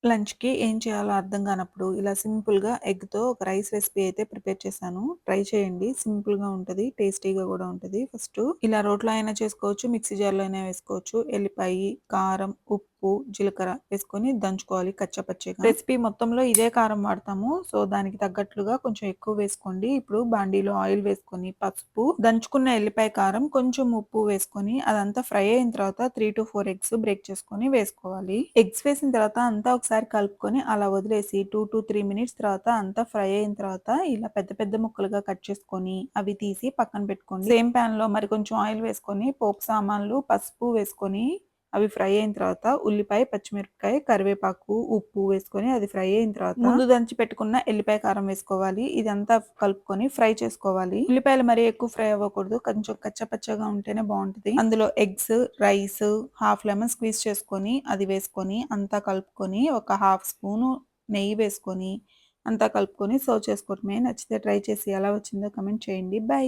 లంచ్‌కి ఏం చేయాలో అర్థం గానప్పుడు ఇలా సింపుల్‌గా ఎగ్‌తో ఒక రైస్ రెసిపీ అయితే ప్రిపేర్ చేశాను. ట్రై చేయండి. సింపుల్‌గా ఉంటది. టేస్టీగా గూడా ఉంటది. ఫస్టు ఇలా రోట్లో అయినా చేసుకోవచ్చు. మిక్సీ జార్‌లో అయినా వేసుకోవచ్చు. ఎల్లిపాయి, కారం, ఉప్పు, జీలకర్ర వేసుకొని దంచుకోవాలి కచ్చాపచ్చిగా. రెసిపీ మొత్తంలో ఇదే కారం వాడతాము. సో, దానికి తగ్గట్లుగా కొంచెం ఎక్కువ వేసుకోండి. ఇప్పుడు బాండీలో ఆయిల్ వేసుకొని, పసుపు, దంచుకున్న ఎల్లిపాయ కారం, కొంచెం ఉప్పు వేసుకొని అదంతా ఫ్రై అయిన తర్వాత 3-4 ఎగ్స్ బ్రేక్ చేసుకొని వేసుకోవాలి. ఎగ్స్ వేసిన తర్వాత అంతా ఒకసారి కలుపుకొని అలా వదిలేసి 2-3 మినిట్స్ తర్వాత అంతా ఫ్రై అయిన తర్వాత ఇలా పెద్ద పెద్ద ముక్కలుగా కట్ చేసుకొని అవి తీసి పక్కన పెట్టుకోండి. సేమ్ ప్యాన్‌లో మరి కొంచెం ఆయిల్ వేసుకొని పోపు సామాన్లు, పసుపు వేసుకొని అవి ఫ్రై అయిన తర్వాత ఉల్లిపాయ, పచ్చిమిరపకాయ, కరివేపాకు, ఉప్పు వేసుకొని అది ఫ్రై అయిన తర్వాత ముందు దంచి పెట్టుకున్న ఎల్లిపాయ కారం వేసుకోవాలి. ఇదంతా కలుపుకొని ఫ్రై చేసుకోవాలి. ఉల్లిపాయలు మరీ ఎక్కువ ఫ్రై అవ్వకూడదు. కొంచెం కచ్చపచ్చగా ఉంటేనే బావుంటది. అందులో eggs, rice, half lemon squeeze చేసుకొని అది వేసుకొని అంతా కలుపుకొని ఒక హాఫ్ స్పూను నెయ్యి వేసుకొని అంతా కలుపుకొని సర్వ్ చేసుకోవడమే. నచ్చితే ట్రై చేసి ఎలా వచ్చిందో కామెంట్ చేయండి. బై.